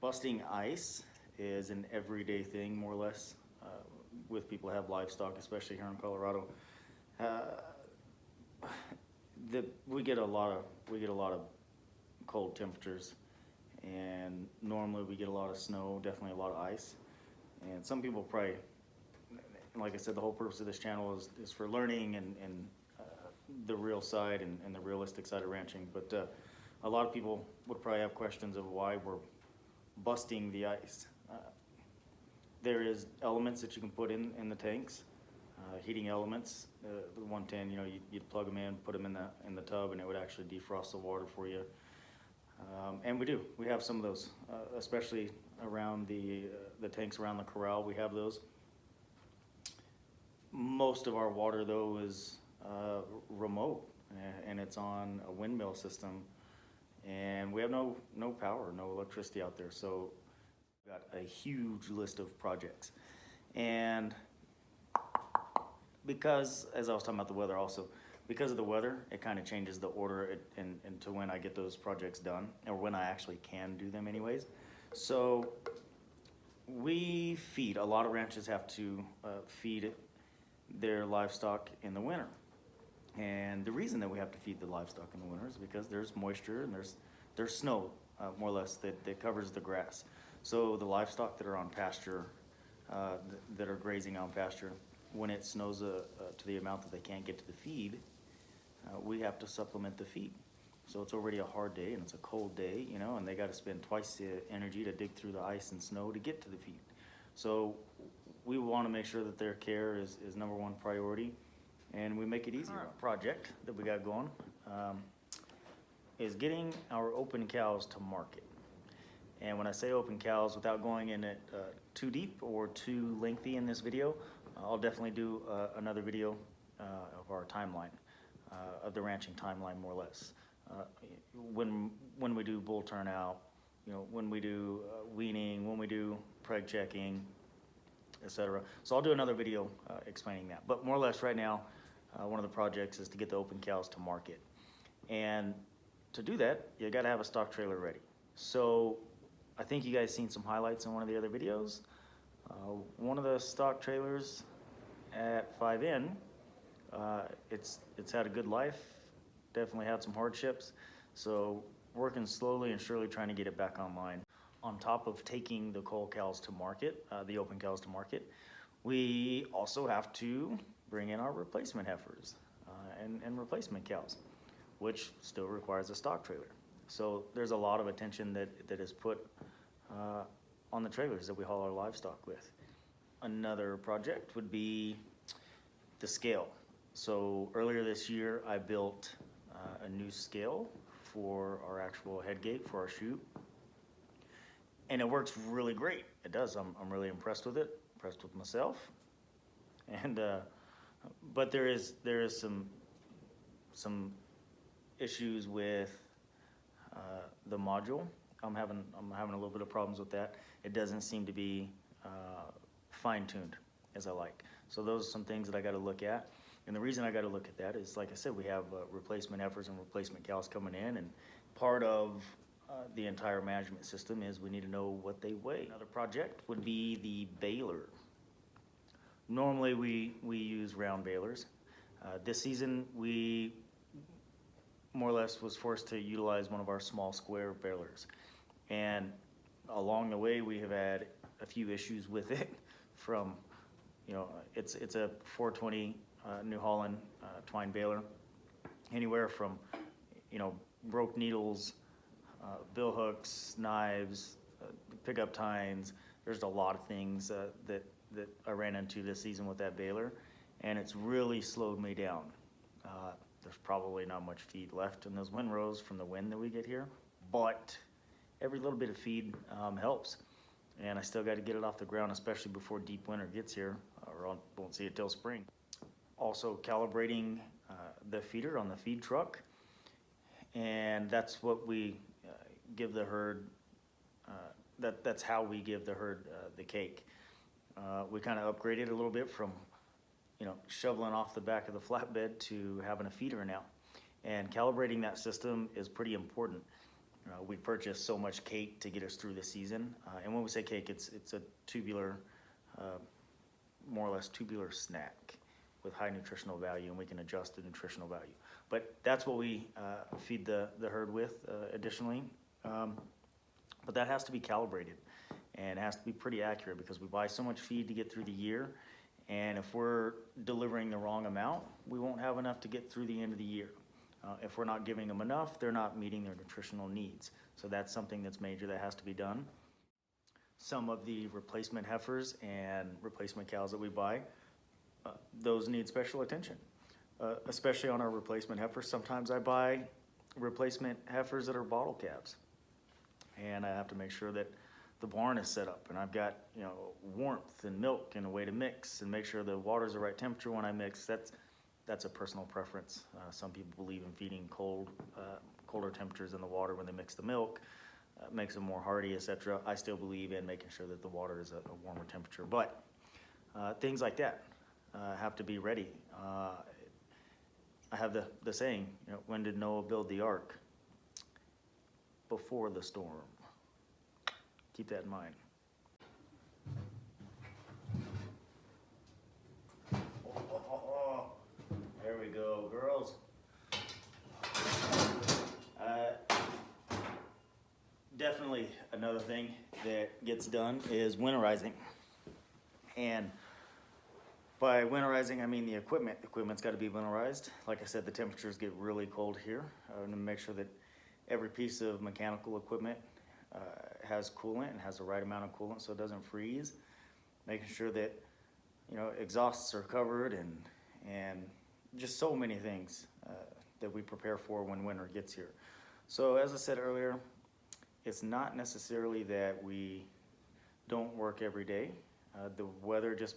Busting ice is an everyday thing, more or less, with people who have livestock, especially here in Colorado. We get a lot of cold temperatures, and normally we get a lot of snow, definitely a lot of ice. And some people probably, like I said, the whole purpose of this channel is for learning and the real side and the realistic side of ranching. But a lot of people would probably have questions of why we're busting the ice. There is elements that you can put in the tanks, heating elements. The 110, you'd plug them in, put them in the tub, and it would actually defrost the water for you. And we have some of those, especially around the tanks around the corral. We have those. Most of our water, though, is remote, and it's on a windmill system, and we have no power, no electricity out there. So we've got a huge list of projects. And because, as I was talking about the weather also, because of the weather, it kind of changes the order into when I get those projects done, or when I actually can do them anyways. So we feed, a lot of ranches have to feed their livestock in the winter. And the reason that we have to feed the livestock in the winter is because there's moisture and there's snow, more or less, that covers the grass. So the livestock that are on pasture, that are grazing on pasture, when it snows to the amount that they can't get to the feed, we have to supplement the feed. So it's already a hard day and it's a cold day, and they got to spend twice the energy to dig through the ice and snow to get to the feed. So we want to make sure that their care is number one priority, and we make it easier. Our project that we got going is getting our open cows to market. And when I say open cows, without going in it too deep or too lengthy in this video, I'll definitely do another video of our timeline, of the ranching timeline, more or less. When we do bull turnout, when we do weaning, when we do preg checking, etc. So I'll do another video explaining that. But more or less right now, one of the projects is to get the open cows to market. And to do that, you got to have a stock trailer ready. So I think you guys seen some highlights in one of the other videos. One of the stock trailers at 5N, it's had a good life, definitely had some hardships. So working slowly and surely trying to get it back online. On top of taking the cull cows to market, the open cows to market, we also have to bring in our replacement heifers and replacement cows, which still requires a stock trailer. So there's a lot of attention that is put on the trailers that we haul our livestock with. Another project would be the scale. So earlier this year, I built a new scale for our actual head gate for our chute. And it works really great. It does. I'm really impressed with it. Impressed with myself. And but there is some issues with the module. I'm having a little bit of problems with that. It doesn't seem to be fine-tuned as I like. So those are some things that I got to look at. And the reason I got to look at that is, like I said, we have replacement heifers and replacement cows coming in, and part of the entire management system is we need to know what they weigh. Another project would be the baler. Normally we use round balers. This season we more or less was forced to utilize one of our small square balers. And along the way, we have had a few issues with it from, it's a 420 New Holland twine baler, anywhere from, broke needles, bill hooks, knives, pickup tines. There's a lot of things that I ran into this season with that baler, and it's really slowed me down. There's probably not much feed left in those windrows from the wind that we get here, but every little bit of feed helps. And I still got to get it off the ground, especially before deep winter gets here, or I won't see it till spring. Also calibrating the feeder on the feed truck, and that's what we give the herd. That's how we give the herd the cake. We kind of upgraded a little bit from shoveling off the back of the flatbed to having a feeder now. And calibrating that system is pretty important. We purchased so much cake to get us through the season. And when we say cake, it's a tubular, more or less tubular snack with high nutritional value, and we can adjust the nutritional value. But that's what we feed the herd with additionally. But that has to be calibrated, and it has to be pretty accurate because we buy so much feed to get through the year. And if we're delivering the wrong amount, we won't have enough to get through the end of the year. If we're not giving them enough, they're not meeting their nutritional needs. So that's something that's major that has to be done. Some of the replacement heifers and replacement cows that we buy, those need special attention, especially on our replacement heifers. Sometimes I buy replacement heifers that are bottle calves, and I have to make sure that the barn is set up, and I've got warmth and milk and a way to mix and make sure the water's the right temperature when I mix. That's a personal preference. Some people believe in feeding colder temperatures in the water when they mix the milk, makes them more hardy, etc. I still believe in making sure that the water is a warmer temperature, but things like that have to be ready. I have the saying, when did Noah build the ark? Before the storm. Keep that in mind. There we go, girls. Definitely another thing that gets done is winterizing. And by winterizing, I mean the equipment. The equipment's got to be winterized. Like I said, the temperatures get really cold here. I want to make sure that every piece of mechanical equipment has coolant and has the right amount of coolant so it doesn't freeze. Making sure that exhausts are covered and just so many things that we prepare for when winter gets here. So as I said earlier, it's not necessarily that we don't work every day. The weather just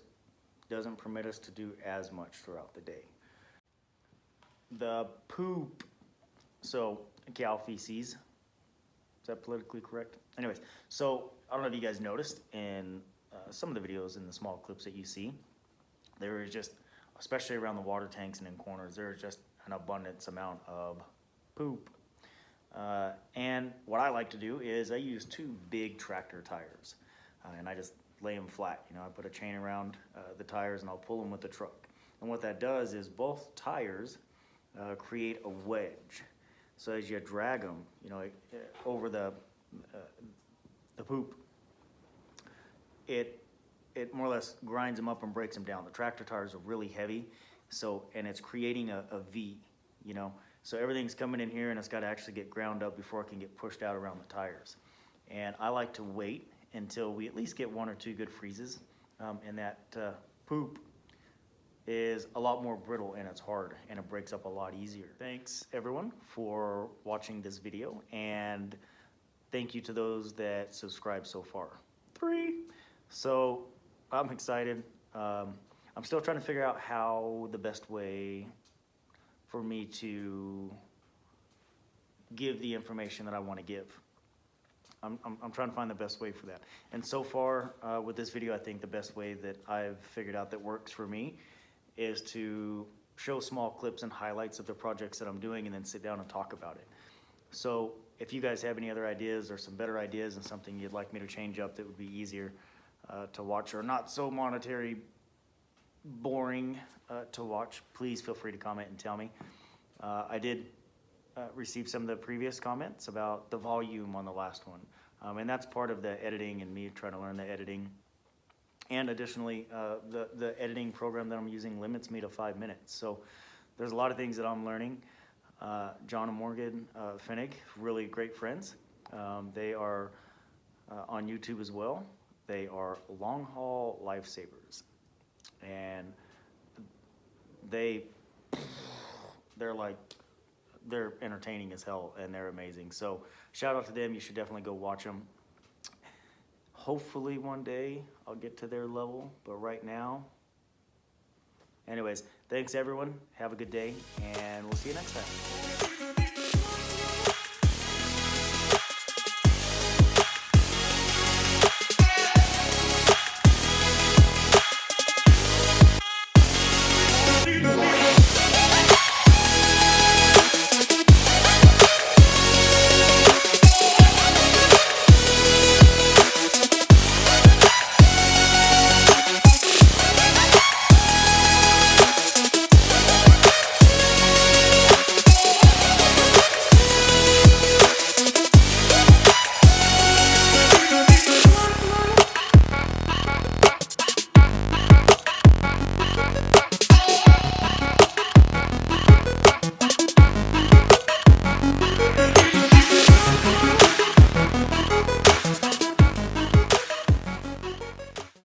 doesn't permit us to do as much throughout the day. The poop, so cow feces, is that politically correct? Anyways, so I don't know if you guys noticed in some of the videos in the small clips that you see, there is just, especially around the water tanks and in corners, there is just an abundance amount of poop. And what I like to do is I use 2 big tractor tires, and I just lay them flat. I put a chain around the tires and I'll pull them with the truck. And what that does is both tires create a wedge. So as you drag them, over the poop, it more or less grinds them up and breaks them down. The tractor tires are really heavy, and it's creating a V, So everything's coming in here and it's got to actually get ground up before it can get pushed out around the tires. And I like to wait until we at least get 1 or 2 good freezes, and that poop is a lot more brittle and it's hard and it breaks up a lot easier. Thanks everyone for watching this video, and thank you to those that subscribed so far. 3. So I'm excited. I'm still trying to figure out how the best way for me to give the information that I want to give. I'm trying to find the best way for that. And so far with this video, I think the best way that I've figured out that works for me is to show small clips and highlights of the projects that I'm doing and then sit down and talk about it. So if you guys have any other ideas or some better ideas and something you'd like me to change up that would be easier to watch or not so monetary boring to watch, please feel free to comment and tell me. I did receive some of the previous comments about the volume on the last one. And that's part of the editing and me trying to learn the editing. And additionally, the editing program that I'm using limits me to 5 minutes. So there's a lot of things that I'm learning. John and Morgan Finnig, really great friends. They are on YouTube as well. They are long haul lifesavers, and they're entertaining as hell, and they're amazing. So shout out to them. You should definitely go watch them. Hopefully one day I'll get to their level, but right now, anyways, thanks everyone. Have a good day, and we'll see you next time.